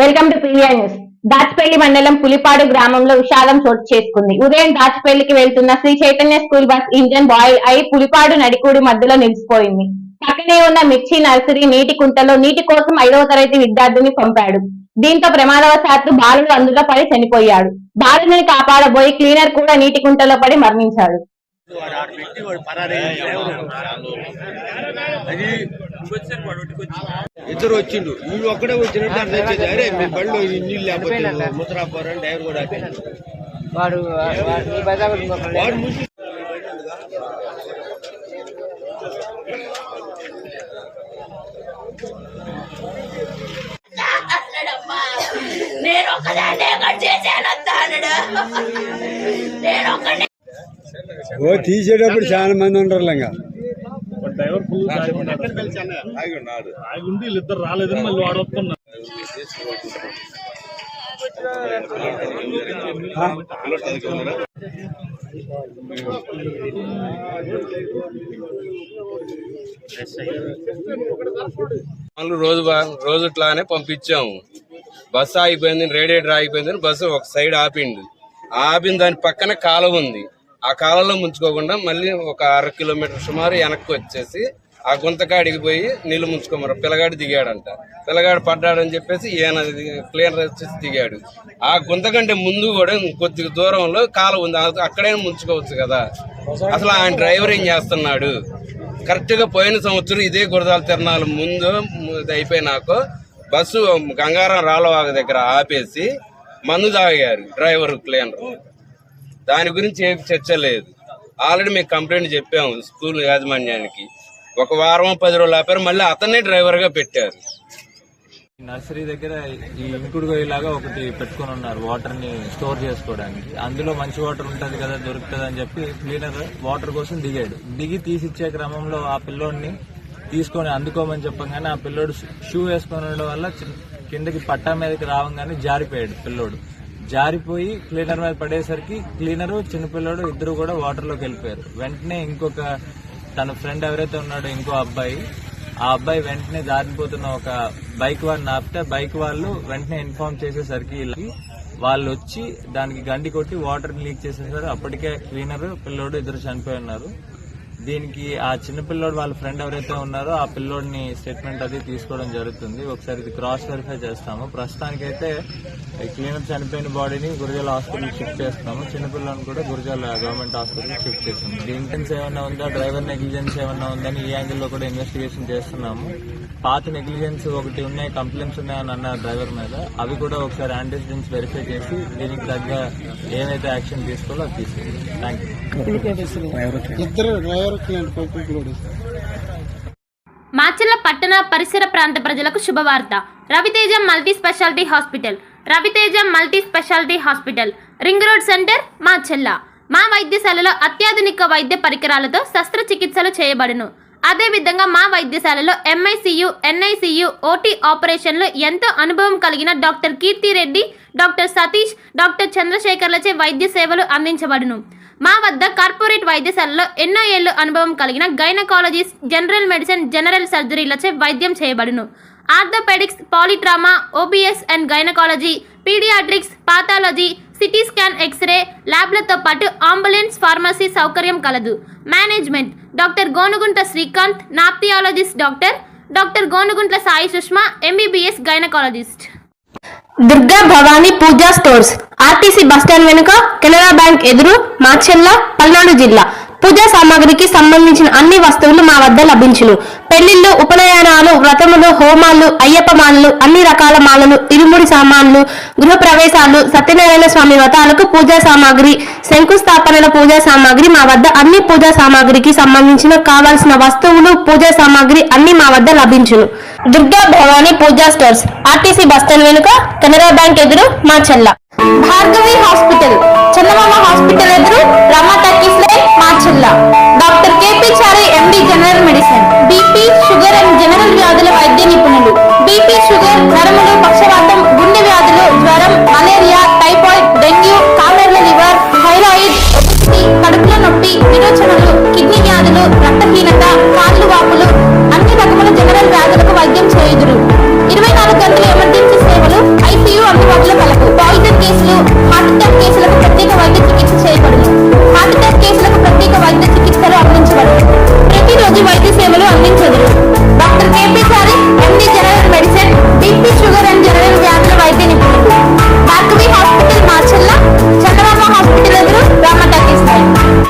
Welcome to Priya news. Dachepalli మండలం పులిపాడు గ్రామంలో విషాదం చోటు చేసుకుంది. ఉదయం దాచిపల్లికి వెళ్తున్న Shri Chaitanya school bus engine boil అయి పులిపాడు నడికూడి మధ్యలో నిలిచిపోయింది. పక్కనే ఉన్న మిర్చి నర్సరీ నీటి కుంటలో నీటి కోసం 5వ తరగతి విద్యార్థిని పంపాడు. దీంతో ప్రమాదవశాత్తు బాలుడు అందులో పడి చనిపోయాడు. బాలుడిని కాపాడబోయి క్లీనర్ కూడా నీటి కుంటలో పడి మరణించాడు. ఇద్దరు వచ్చిండు వీళ్ళు ఒక్కడే వచ్చినట్టు అర్థం అరే మీ బళ్ళు నీళ్ళు లేకపోతే ముసరాపోరని డ్రైవర్ కూడా వాడు తీసేటప్పుడు చాలా మంది ఉంటారు. డ్రైవర్ ఫుల్ ఆగి వీళ్ళిద్దరు రాలేదని మళ్ళీ వాడు వస్తున్నారు. రోజు ఇట్లానే పంపించాము. బస్సు ఆగిపోయింది, రేడియేటర్ ఆగిపోయిందని బస్సు ఒక సైడ్ ఆపిండు. ఆపిన దాని పక్కన కాలువ ఉంది. ఆ కాలంలో ముంచుకోకుండా మళ్ళీ ఒక 1/2 కిలోమీటర్ సుమారు వెనక్కి వచ్చేసి ఆ గుంతకాడికి పోయి నీళ్లు ముంచుకోమరు. పిల్లగాడు దిగాడంట. పిల్లగాడు పడ్డాడని చెప్పేసి ఈయన క్లీనర్ వచ్చేసి దిగాడు. ఆ గుంత కంటే ముందు కూడా కొద్దిగా దూరంలో కాలువ ఉంది, అక్కడైనా ముంచుకోవచ్చు కదా. అసలు ఆయన డ్రైవర్ ఏం చేస్తున్నాడు? కరెక్ట్ గా పోయిన సంవత్సరం ఇదే గురదాల తిరణాలు ముందు అయిపోయినాక బస్సు గంగారం రాళ్ళవాగ దగ్గర ఆపేసి మందు తాగారు డ్రైవర్ క్లీనర్. దాని గురించి ఏమి చర్చ లేదు. ఆల్రెడీ మేము కంప్లైంట్ చెప్పాము స్కూల్ యాజమాన్యానికి. 1 వారం 10 రోజులు ఆపారు, మళ్ళీ అతన్నే డ్రైవర్ గా పెట్టారు. నర్సరీ దగ్గర ఈ ఇంకుడు గొయ్యిలాగా ఒకటి పెట్టుకుని ఉన్నారు వాటర్ ని స్టోర్ చేసుకోవడానికి. అందులో మంచి వాటర్ ఉంటది కదా, దొరుకుతుంది అని చెప్పి క్లీనర్ వాటర్ కోసం దిగాడు. దిగి తీసిచ్చే క్రమంలో ఆ పిల్లోడిని తీసుకొని అందుకోమని చెప్పగానే ఆ పిల్లోడు షూ వేసుకొని ఉండడం వల్ల కిందకి పట్టా మీదకి రావంగానే జారిపోయాడు. పిల్లోడు జారిపోయి క్లీనర్ మీద పడేసరికి క్లీనరు చిన్నపిల్లడు ఇద్దరు కూడా వాటర్ లోకి వెళ్ళిపోయారు. వెంటనే ఇంకొక తన ఫ్రెండ్ ఎవరైతే ఉన్నాడో ఇంకో అబ్బాయి, ఆ అబ్బాయి వెంటనే జారిపోతున్న ఒక బైక్ వాళ్ళని ఆపితే బైక్ వాళ్ళు వెంటనే ఇన్ఫార్మ్ చేసేసరికి వాళ్ళు వచ్చి దానికి గండి కొట్టి వాటర్ లీక్ చేసేసారు. అప్పటికే క్లీనర్ పిల్లోడు ఇద్దరు చనిపోయి ఉన్నారు. దీనికి ఆ చిన్న పిల్లోడు వాళ్ళ ఫ్రెండ్ ఎవరైతే ఉన్నారో ఆ పిల్లోడిని స్టేట్మెంట్ అది తీసుకోవడం జరుగుతుంది. ఒకసారి ఇది క్రాస్ వెరిఫై చేస్తాము. ప్రస్తుతానికైతే క్లీనర్ చనిపోయిన బాడీని గురజాల హాస్పిటల్ షిఫ్ట్ చేస్తాము. చిన్నపిల్లని కూడా గురజాల గవర్నమెంట్ హాస్పిటల్ షిఫ్ట్ చేస్తాము. ఇంటెన్స్ ఏమన్నా ఉందా, డ్రైవర్ నెగ్లిజెన్స్ ఏమన్నా ఉందని ఈ యాంగిల్లో కూడా ఇన్వెస్టిగేషన్ చేస్తున్నాము. పాత నెగ్లిజెన్స్ ఒకటి ఉన్నాయి, కంప్లైంట్స్ ఉన్నాయని అన్నారు డ్రైవర్ మీద. అవి కూడా ఒకసారి యాంటిసిడెంట్స్ వెరిఫై చేసి దీనికి తగ్గ ఏమైతే యాక్షన్ తీసుకోవాలో అది తీసుకుంటాం. Thank you. మాచర్ల పట్టణ పరిసర ప్రాంత ప్రజలకు శుభవార్త. Raviteja multi speciality hospital. Raviteja multi speciality hospital, ring road centre, Macherla. మా వైద్యశాలలో అత్యాధునిక వైద్య పరికరాలతో శస్త్రచికిత్సలు చేయబడును. అదేవిధంగా మా వైద్యశాలలో MICU, NICU, OT ఆపరేషన్లు ఎంతో అనుభవం కలిగిన doctor Keerthi Reddy, doctor Satish, doctor చంద్రశేఖర్లచే వైద్య సేవలు అందించబడును. మా వద్ద కార్పొరేట్ వైద్యశాలలో ఎన్నో ఏళ్లు అనుభవం కలిగిన గైనకాలజిస్ట్, జనరల్ మెడిసిన్, జనరల్ సర్జరీలచే వైద్యం చేయబడును. Orthopaedics, polytrauma, OBS and gynaecology, paediatrics, pathology, CT scan, x-ray ల్యాబ్లతో పాటు అంబులెన్స్, ఫార్మసీ సౌకర్యం కలదు. Management doctor Gonuguntla Srikanth, ophthalmologist doctor Gonuguntla Sai Sushma, MBBS gynaecologist. Durga Bhavani Pooja stores, RTC bus stand వెనుక, కెనరా బ్యాంక్ ఎదురు, మాచర్ల, పల్నాడు జిల్లా. పూజా సామాగ్రికి సంబంధించిన అన్ని వస్తువులు మా వద్ద లభించును. పెళ్లిళ్లు, ఉపనయనాలు, వ్రతములు, హోమాలు, అయ్యప్ప మాలలు, అన్ని రకాల మాలలు, ఇరుముడి సామాన్లు, గృహ ప్రవేశాలు, సత్యనారాయణ స్వామి వ్రతాలకు పూజా సామాగ్రి, శంకుస్థాపనల పూజా సామాగ్రి మా వద్ద అన్ని పూజా సామాగ్రికి సంబంధించిన కావాల్సిన వస్తువులు, పూజా సామాగ్రి అన్ని మా వద్ద లభించును. Durga Bhavani Pooja stores, RTC bus stand వెనుక, కెనరా బ్యాంక్ ఎదురు, మాచర్ల. భార్గవి హాస్పిటల్, చందమామ హాస్పిటల్ ఎదురు, Rama talkies line, Macherla. Doctor KP Chari, MD general medicine, BP, sugar and general వ్యాధుల వైద్య నిపుణులు. BP, sugar, నరములు,